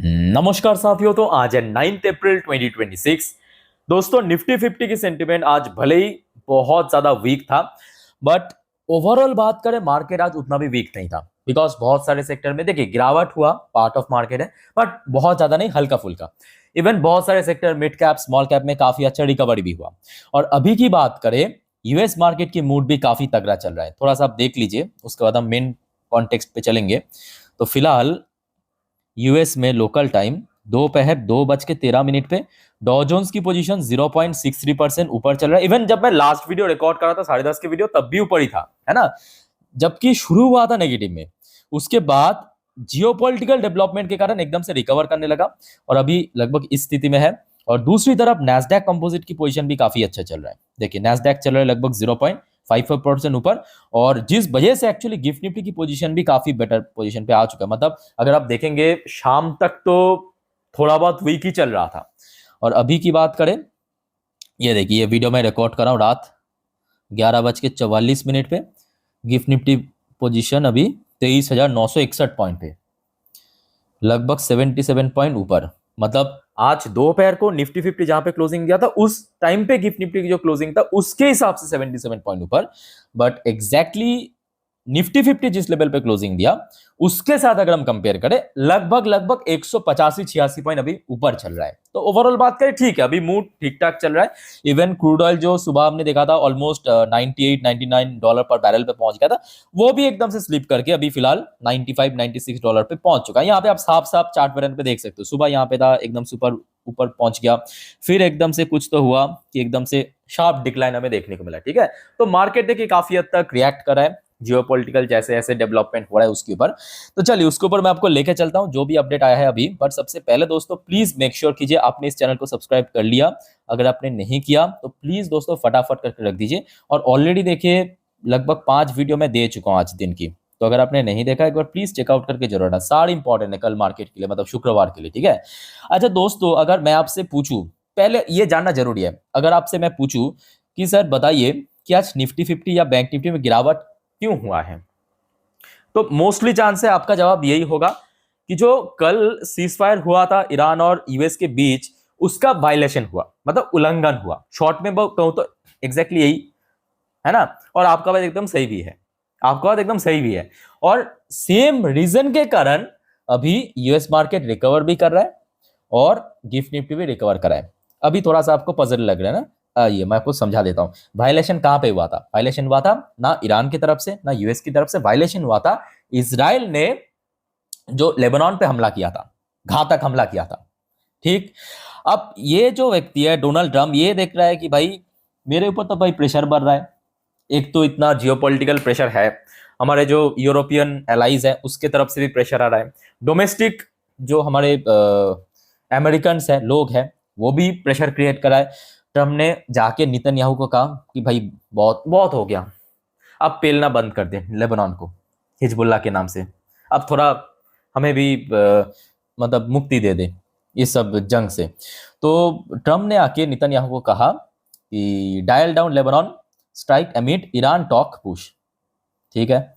नमस्कार साथियों। तो आज है 9 अप्रैल 2026। दोस्तों, निफ्टी 50 की सेंटिमेंट आज भले ही बहुत ज्यादा वीक था, बट ओवरऑल बात करें मार्केट आज उतना भी वीक नहीं था। बिकॉज बहुत सारे सेक्टर में देखिए गिरावट हुआ, पार्ट ऑफ मार्केट है, बट बहुत ज्यादा नहीं, हल्का फुल्का। इवन बहुत सारे sector mid cap small cap में काफी अच्छा रिकवरी भी हुआ। और अभी की बात करें, यूएस मार्केट की मूड भी काफी तगड़ा चल रहा है। थोड़ा सा आप देख लीजिए, उसके बाद हम मेन कॉन्टेक्स्ट पे चलेंगे। तो फिलहाल यूएस में लोकल टाइम दोपहर 2:13 पे डॉ जोन्स की पोजीशन 0.63% ऊपर चल रहा है। इवन जब मैं लास्ट वीडियो रिकॉर्ड कर रहा था 10:30 के वीडियो, तब भी ऊपर ही था, है ना। जबकि शुरू हुआ था नेगेटिव में, उसके बाद जियोपॉलिटिकल डेवलपमेंट के कारण एकदम से रिकवर करने लगा और अभी लगभग इस स्थिति में है। और दूसरी तरफ नैस्डैक कंपोजिट की पोजीशन भी काफी अच्छा चल रहा है। देखिए नैस्डैक चल रहा है लगभग 0.55% ऊपर, और जिस वजह से एक्चुअली गिफ्ट निफ्टी की पोजीशन भी काफी बेटर पोजीशन पे आ चुका है। मतलब अगर आप देखेंगे शाम तक तो थोड़ा बहुत वीक ही चल रहा था। और अभी की बात करें, ये देखिए ये वीडियो मैं रिकॉर्ड कर रहा हूँ रात 11:44 पे। गिफ्ट निफ्टी पोजीशन अभी 23,961 पॉइंट पे, लगभग 77 पॉइंट ऊपर। मतलब आज दोपहर को निफ्टी 50 जहां पे क्लोजिंग दिया था, उस टाइम पे गिफ्ट निफ्टी की जो क्लोजिंग था उसके हिसाब से 77 पॉइंट ऊपर। बट एग्जैक्टली निफ्टी 50 जिस लेवल पे क्लोजिंग दिया, उसके साथ अगर हम कंपेयर करें, लगभग लगभग 185-86 पॉइंट अभी ऊपर चल रहा है। तो ओवरऑल बात करें, ठीक है, अभी मूड ठीक ठाक चल रहा है। इवन क्रूड ऑयल जो सुबह हमने देखा था ऑलमोस्ट $98-99 पर बैरल पे पहुंच गया था, वो भी एकदम से स्लिप करके अभी फिलहाल $95-96 पे पहुंच चुका है। यहाँ पे आप साफ साफ चार्ट पैटर्न पे देख सकते हो, सुबह यहाँ पे था एकदम सुपर ऊपर पहुंच गया, फिर एकदम से कुछ तो हुआ कि एकदम से शार्प डिक्लाइन हमें देखने को मिला। ठीक है, तो मार्केट देखिए काफी हद तक रिएक्ट कर रहा है जियोपॉलिटिकल जैसे ऐसे डेवलपमेंट हो रहा है उसके ऊपर। तो चलिए उसके ऊपर मैं आपको लेके चलता हूं जो भी अपडेट आया है अभी। बट सबसे पहले दोस्तों प्लीज मेक श्योर कीजिए आपने इस चैनल को सब्सक्राइब कर लिया। अगर आपने नहीं किया तो प्लीज दोस्तों फटाफट करके रख दीजिए। और ऑलरेडी देखिए लगभग 5 वीडियो मैं दे चुका हूं आज दिन की, तो अगर आपने नहीं देखा एक बार प्लीज चेकआउट करके जरूर आना। सारी इंपॉर्टेंट है कल मार्केट के लिए, मतलब शुक्रवार के लिए। ठीक है, अच्छा दोस्तों, अगर मैं आपसे पूछूं, पहले ये जानना जरूरी है, अगर आपसे मैं पूछूं कि सर बताइए कि आज निफ्टी 50 या बैंक निफ्टी में गिरावट क्यों हुआ है, तो मोस्टली चांस है आपका जवाब यही होगा कि जो कल सीज फायर हुआ था ईरान और यूएस के बीच, उसका वायलेशन हुआ, मतलब उल्लंघन हुआ। शॉर्ट में कहूं तो एग्जैक्टली यही है ना। और आपका बात एकदम सही भी है, आपका बात एकदम सही भी है। और सेम रीजन के कारण अभी यूएस मार्केट रिकवर भी कर रहा है और गिफ्ट निफ्टी भी रिकवर कर रहा है। अभी थोड़ा सा आपको पजल लग रहा है ना, ये मैं आपको समझा देता हूं। वायलेशन कहां पे हुआ था? वायलेशन हुआ था ना ईरान की तरफ से ना यूएस की तरफ से, वायलेशन हुआ था इजराइल ने जो लेबनान पे हमला किया था, घातक हमला किया था। ठीक, अब ये जो व्यक्ति है डोनाल्ड ट्रम्प, ये देख रहा है कि भाई मेरे ऊपर तो भाई प्रेशर बढ़ रहा है। एक तो इतना जियोपॉलिटिकल प्रेशर है, हमारे जो यूरोपियन एलाइज है उसके तरफ से भी प्रेशर आ रहा है, डोमेस्टिक जो हमारे अमेरिकन है लोग हैं वो भी प्रेशर क्रिएट करा है। ट्रम्प ने जाके नेतन्याहू को कहा कि भाई बहुत बहुत हो गया, अब पेलना बंद कर दे लेबनान को हिजबुल्लाह के नाम से, अब थोड़ा हमें भी मतलब मुक्ति दे दे इस सब जंग से। तो ट्रम्प ने आके नेतन्याहू को कहा कि dial down Lebanon, strike amid Iran talk push. ठीक है,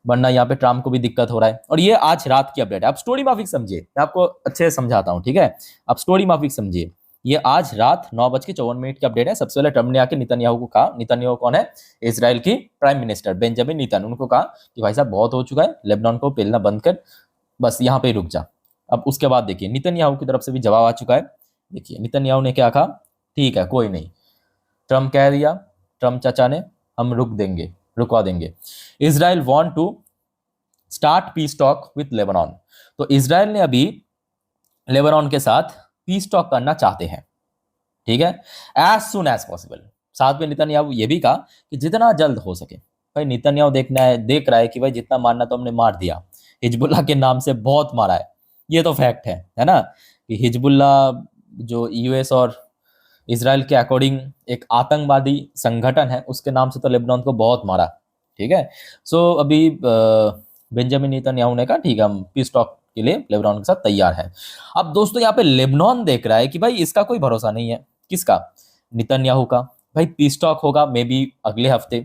वरना यहाँ पे ट्रम्प को भी दिक्कत हो रहा है। और ये आज रात की अपडेट है, आप स्टोरी माफिक समझिए, मैं आपको अच्छे से समझाता हूँ। ठीक है, आप स्टोरी माफिक समझिए, ये आज रात 9:54 की अपडेट है। सबसे पहले ट्रम्प ने आके नेतन्याहू को कहा, नेतन्याहू कौन है? इजराइल की प्राइम मिनिस्टर बेंजामिन नेतन्याहू, उनको कहा कि भाई साहब बहुत हो चुका है, लेबनान को पेलना बंद कर, बस यहाँ पे रुक जा। अब उसके बाद देखिए नेतन्याहू की तरफ से भी जवाब आ चुका है। देखिए नेतन्याहू ने क्या कहा, ठीक है कोई नहीं, ट्रम्प कह दिया, ट्रम्प चाचा ने, हम रुक देंगे, रुकवा देंगे। Israel want to start peace talk with Lebanon, तो इजराइल ने अभी लेबनान के साथ पीस टॉक करना चाहते हैं। ठीक है, एज सुन एज पॉसिबल। साथ में नेतन्याहू ये भी कहा कि जितना जल्द हो सके। भाई नेतन्याहू देख रहा है कि भाई जितना मारना तो हमने मार दिया, हिजबुल्लाह के नाम से बहुत मारा है, ये तो फैक्ट है ना, कि हिजबुल्लाह जो यूएस और इसराइल के अकॉर्डिंग एक आतंकवादी संगठन है, उसके नाम से तो लेबनान को बहुत मारा। ठीक है, सो अभी बेंजामिन नेतन्याहू ने कहा ठीक है हम पीस टॉक के लिए लेबनान के साथ तैयार है। अब दोस्तों यहाँ पे लेबनान देख रहा है कि भाई इसका कोई भरोसा नहीं है। किसका? नेतन्याहू का। भाई पीस टॉक होगा मे बी अगले हफ्ते,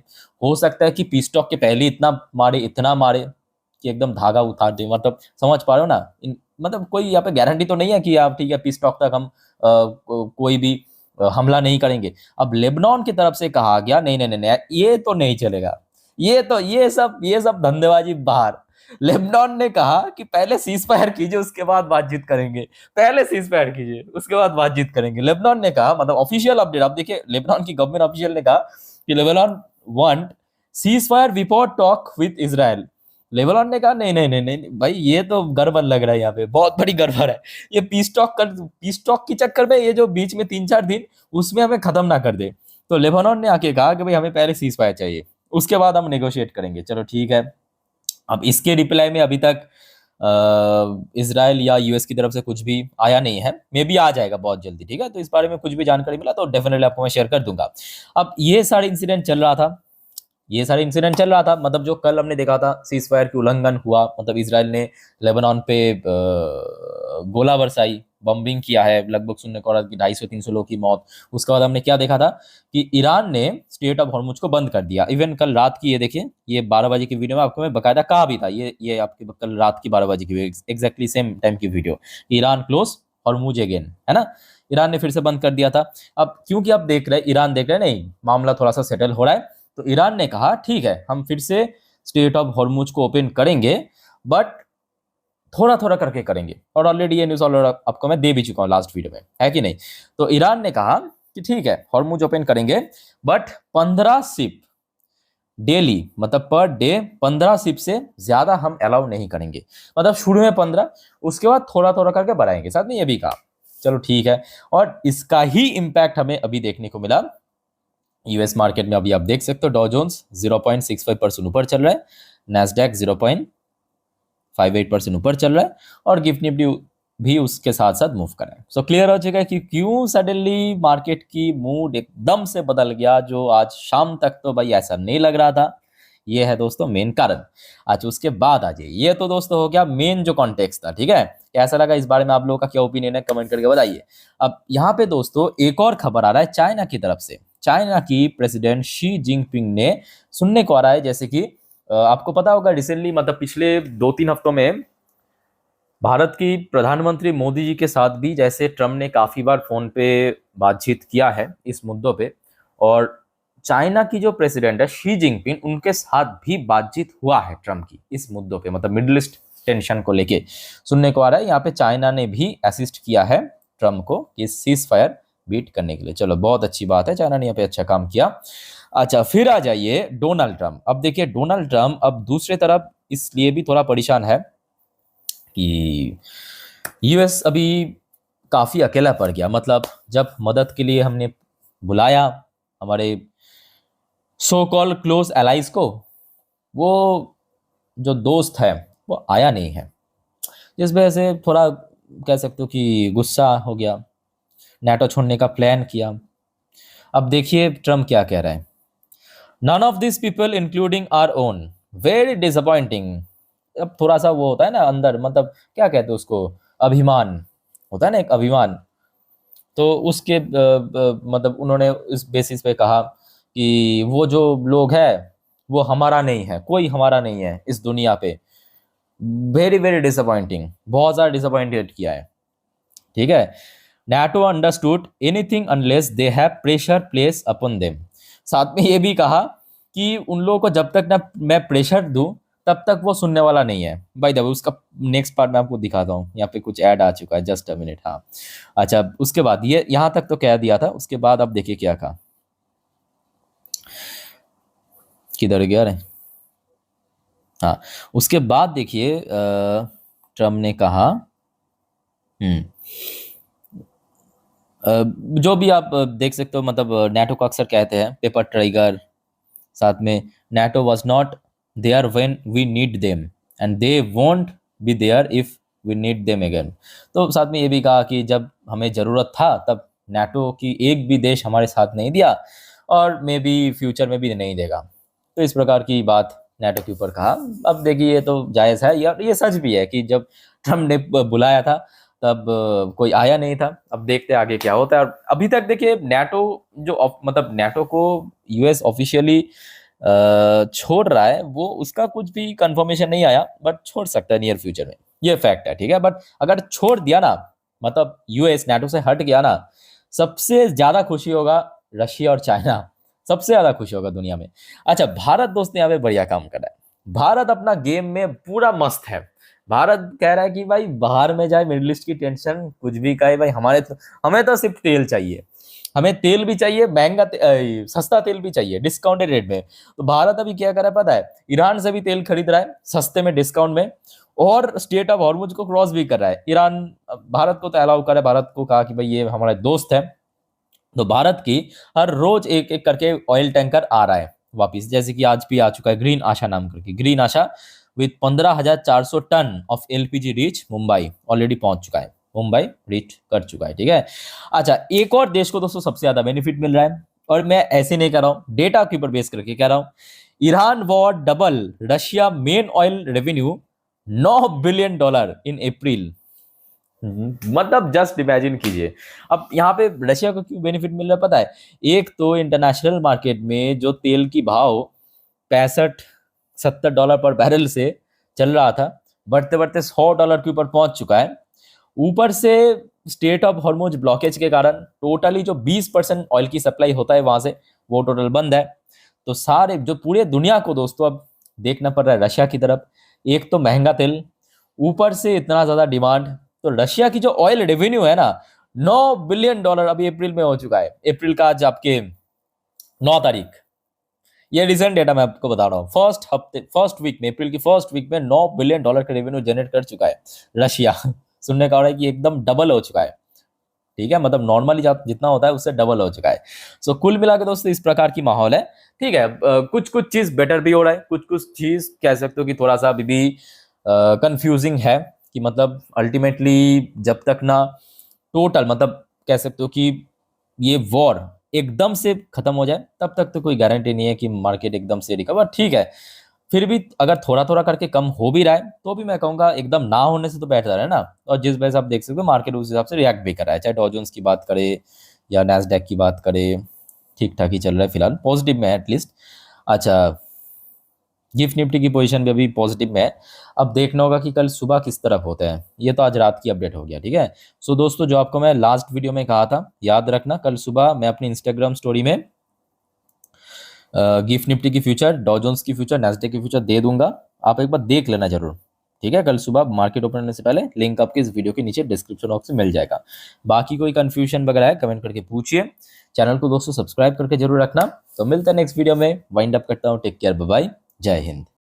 हो सकता है कि पीस टॉक के पहले इतना मारे कि एकदम धागा उतार दे। मतलब समझ पा रहे हो ना, मतलब कोई यहाँ पे गारंटी तो नहीं है कि आप ठीक है पीस टॉक तक हम कोई भी हमला नहीं करेंगे। अब लेबनान की तरफ से कहा गया नहीं नहीं नहीं नहीं, ये तो नहीं चलेगा, ये सब धंधेबाजी बाहर। लेबनान ने कहा कि पहले सीज फायर कीजिए उसके बाद बातचीत करेंगे, पहले सीज फायर कीजिए उसके बाद बातचीत करेंगे। लेबनान ने कहा, मतलब ऑफिशियल अपडेट आप देखिए, लेबनान की गवर्नमेंट ऑफिशियल ने कहा कि Lebanon want cease fire before talk with Israel. Lebanon ने कहा नहीं नहीं नहीं नहीं भाई, ये तो गड़बड़ लग रहा है, यहाँ पे बहुत बड़ी गड़बड़ है। ये पीस टॉक के चक्कर में ये जो बीच में 3-4 दिन उसमें हमें खत्म ना कर दे। तो लेबनान ने आके कहा कि भाई हमें पहले सीज फायर चाहिए, उसके बाद हम नेगोशिएट करेंगे। चलो ठीक है। अब इसके रिप्लाई में अभी तक इसराइल या यूएस की तरफ से कुछ भी आया नहीं है, मे बी आ जाएगा बहुत जल्दी, ठीक है। तो इस बारे में कुछ भी जानकारी मिला तो डेफिनेटली आपको मैं शेयर कर दूंगा। अब ये सारे इंसिडेंट चल रहा था, मतलब जो कल हमने देखा था सीज फायर की उल्लंघन हुआ, मतलब इसराइल ने लेबनान पे गोला बरसाई, बम्बिंग किया है, लगभग सुनने को रहा कि 250-300 लोगों की मौत। उसके बाद हमने क्या देखा था कि ईरान ने स्टेट ऑफ हॉर्मुज को बंद कर दिया। इवन कल रात की, ये देखिए, ये 12 बजे की वीडियो में आपको मैं बकायदा कहा भी था, ये आपके कल रात की 12 बजे की एग्जैक्टली सेम टाइम की video, Iran close Hormuz again, है ना। ईरान ने फिर से बंद कर दिया था। अब क्योंकि आप देख रहे हैं, ईरान देख रहे हैं नहीं मामला थोड़ा सा सेटल हो रहा है, तो ईरान ने कहा ठीक है हम फिर से स्टेट ऑफ हॉर्मुज को ओपन करेंगे, बट थोड़ा थोड़ा करके करेंगे। और ऑलरेडी ये न्यूज ऑलरेडी आपको मैं दे भी चुका हूं लास्ट वीडियो में, है कि नहीं। तो ईरान ने कहा कि ठीक है हॉर्मुज ओपन करेंगे, बट 15 शिप डेली, मतलब पर डे 15 शिप से ज्यादा हम अलाउ नहीं करेंगे। मतलब शुरू में 15, उसके बाद थोड़ा थोड़ा करके बढ़ाएंगे। साथ में ये भी कहा चलो ठीक है। और इसका ही इंपैक्ट हमें अभी देखने को मिला यूएस मार्केट में। अभी आप देख सकते हो डॉ जोन्स 0.65% ऊपर चल रहा है, नैस्डैक 0.58% ऊपर चल रहा है, और गिफ्ट निफ्टी भी उसके साथ साथ मूव कर रहा है। सो क्लियर हो चुका है कि क्यों सडनली मार्केट की मूड एकदम से बदल गया, जो आज शाम तक तो भाई ऐसा नहीं लग रहा था। ये है दोस्तों मेन कारण। अच्छा उसके बाद आ जाइए, ये तो दोस्तों हो गया मेन जो कॉन्टेक्स्ट था, ठीक है। कैसा लगा इस बारे में आप लोगों का क्या ओपिनियन है, कमेंट करके बताइए। अब यहाँ पे दोस्तों एक और खबर आ रहा है चाइना की तरफ से। चाइना की प्रेसिडेंट शी जिनपिंग ने, सुनने को आ रहा है जैसे कि आपको पता होगा रिसेंटली, मतलब पिछले 2-3 हफ्तों में भारत की प्रधानमंत्री मोदी जी के साथ भी जैसे ट्रम्प ने काफी बार फोन पे बातचीत किया है इस मुद्दों पे, और चाइना की जो प्रेसिडेंट है शी जिनपिंग, उनके साथ भी बातचीत हुआ है ट्रम्प की इस मुद्दों पे, मतलब मिडिल ईस्ट टेंशन को लेके। सुनने को आ रहा है यहाँ पे चाइना ने भी असिस्ट किया है ट्रम्प को इस सीज फायर बीट करने के लिए। चलो बहुत अच्छी बात है, चाइना ने यहाँ पे अच्छा काम किया। अच्छा फिर आ जाइए डोनाल्ड ट्रम्प। अब देखिए डोनाल्ड ट्रम्प अब दूसरे तरफ इसलिए भी थोड़ा परेशान है कि यूएस अभी काफी अकेला पड़ गया। मतलब जब मदद के लिए हमने बुलाया हमारे सो कॉल क्लोज एलाइज को, वो जो दोस्त है वो आया नहीं है, जिस वजह से थोड़ा कह सकते हो कि गुस्सा हो गया, नाटो छोड़ने का प्लान किया। अब देखिए ट्रम्प क्या कह रहा है, none of this people including our own, very disappointing. अब थोड़ा सा वो होता है ना अंदर, मतलब क्या कहते हैं उसको, अभिमान होता है ना, एक अभिमान। तो उसके मतलब उन्होंने इस बेसिस पे कहा कि वो जो लोग हैं वो हमारा नहीं है, कोई हमारा नहीं है इस दुनिया पे। वेरी वेरी डिसअपॉइंटिंग, बहुत ज़्यादा डिसअपॉइंटेड किया है, ठीक है। NATO understood anything unless they have pressure place upon them. साथ में ये भी कहा कि उन लोगों को जब तक ना मैं प्रेशर दूं तब तक वो सुनने वाला नहीं है। बाय द वे उसका नेक्स्ट पार्ट मैं आपको दिखाता हूँ, यहाँ पे कुछ ऐड आ चुका है, जस्ट अ मिनट। हाँ अच्छा, उसके बाद ये यहाँ तक तो कह दिया था, उसके बाद अब देखिए क्या कहा, किधर गया रे। हाँ उसके बाद देखिए ट्रम्प ने कहा जो भी आप देख सकते हो, मतलब NATO को अक्सर कहते हैं पेपर ट्राइगर। साथ में NATO was not there when we need them and they won't be there if we need them again. तो साथ में ये भी कहा कि जब हमें ज़रूरत था तब NATO की एक भी देश हमारे साथ नहीं दिया, और मे बी फ्यूचर में भी नहीं देगा। तो इस प्रकार की बात NATO के ऊपर कहा। अब देखिए ये तो जायज़ है यार, ये सच भी है कि जब ट्रम्प ने बुलाया था तब कोई आया नहीं था। अब देखते हैं आगे क्या होता है। और अभी तक देखिए NATO जो मतलब NATO को यूएस ऑफिशियली छोड़ रहा है, वो उसका कुछ भी कंफर्मेशन नहीं आया, बट छोड़ सकता है नियर फ्यूचर में। ये फैक्ट है, ठीक है। बट अगर छोड़ दिया ना, मतलब यूएस नाटो से हट गया ना, सबसे ज्यादा खुशी होगा रशिया और चाइना, सबसे ज्यादा खुशी होगा दुनिया में। अच्छा, भारत दोस्त यहाँ पे बढ़िया काम कर रहा है। भारत अपना गेम में पूरा मस्त है। भारत कह रहा है कि भाई बाहर में जाए, मिडिल ईस्ट की टेंशन कुछ भी कहे भाई, हमें तो सिर्फ तेल चाहिए। हमें तेल भी चाहिए, सस्ता तेल भी चाहिए डिस्काउंटेड रेट में। तो भारत अभी क्या कर रहा है पता है, ईरान से भी तेल खरीद रहा है सस्ते में, डिस्काउंट में, और स्टेट ऑफ हॉर्मुज को क्रॉस भी कर रहा है। ईरान भारत को तो अलाउ कर रहा है, भारत को कहा कि भाई ये हमारा दोस्त है। तो भारत की हर रोज एक एक करके ऑयल टैंकर आ रहा है वापिस, जैसे कि आज भी आ चुका है ग्रीन आशा नाम करके, green Asha with 15,400 ton of LPG reach Mumbai, already पहुंच चुका है, मुंबई रीच कर चुका है, ठीक है। अच्छा, एक और देश को दोस्तों सबसे ज्यादा बेनिफिट मिल रहा है, और मैं ऐसे नहीं कर रहा हूं, डेटा के ऊपर बेस करके कह रहा हूं। Iran war double Russia main oil revenue $9 billion in April. मतलब जस्ट इमेजिन कीजिए। अब यहाँ पे रशिया को क्यों बेनिफिट मिल रहा है पता है, एक तो इंटरनेशनल मार्केट में जो तेल की भाव 65-70 डॉलर पर बैरल से चल रहा था, बढ़ते बढ़ते $100 के ऊपर पहुंच चुका है। ऊपर से स्टेट ऑफ हॉर्मुज ब्लॉकेज के कारण टोटली जो 20% ऑयल की सप्लाई होता है वहां से, वो टोटल बंद है। तो सारे जो पूरे दुनिया को दोस्तों अब देखना पड़ रहा है रशिया की तरफ। एक तो महंगा तेल, ऊपर से इतना ज्यादा डिमांड। तो रशिया की जो ऑयल रेवेन्यू है ना, $9 बिलियन अभी अप्रैल में हो चुका है। अप्रैल का आज आपके 9 तारीख, ये रिसेंट डेटा मैं आपको बता रहा हूँ। फर्स्ट वीक में, अप्रैल की फर्स्ट वीक में $9 बिलियन का रेवेन्यू जनरेट कर चुका है रशिया। सुनने का हो रहा है कि एकदम डबल हो चुका है, ठीक है, मतलब नॉर्मली जितना होता है उससे डबल हो चुका है। सो कुल मिला के दोस्तों इस प्रकार की माहौल है, ठीक है। कुछ कुछ चीज बेटर भी हो रहा है, कुछ कुछ चीज कह सकते हो कि थोड़ा सा अभी भी कंफ्यूजिंग है, कि मतलब अल्टीमेटली जब तक ना टोटल, मतलब कह सकते हो कि ये वॉर एकदम से खत्म हो जाए, तब तक तो कोई गारंटी नहीं है कि मार्केट एकदम से रिकवर, ठीक है। फिर भी अगर थोड़ा थोड़ा करके कम हो भी रहा है, तो भी मैं कहूंगा एकदम ना होने से तो बेहतर है ना। और जिस वजह से आप देख सकते हो मार्केट उस हिसाब से रिएक्ट भी कर रहा है, चाहे डॉ जोन्स की बात करे या नैस्डैक की बात करे, ठीक ठाक ही चल रहा है, फिलहाल पॉजिटिव में है एटलीस्ट। अच्छा, गिफ्ट निफ्टी की पोजीशन भी अभी पॉजिटिव में है। अब देखना होगा कि कल सुबह किस तरफ होते हैं, ये तो आज रात की अपडेट हो गया, ठीक है। सो दोस्तों, जो आपको मैं लास्ट वीडियो में कहा था, याद रखना, कल सुबह मैं अपनी इंस्टाग्राम स्टोरी में गिफ्ट निफ्टी की फ्यूचर, डॉ जोन्स की फ्यूचर, नैस्डैक की फ्यूचर दे दूंगा, आप एक बार देख लेना जरूर, ठीक है। कल सुबह मार्केट ओपन होने से पहले लिंक आपके इस वीडियो के नीचे डिस्क्रिप्शन बॉक्स में मिल जाएगा। बाकी कोई कंफ्यूजन वगैरह है कमेंट करके पूछिए। चैनल को दोस्तों सब्सक्राइब करके जरूर रखना। तो मिलते हैं नेक्स्ट वीडियो में, वाइंड अप करता हूँ। टेक केयर, बाय बाय, जय हिंद।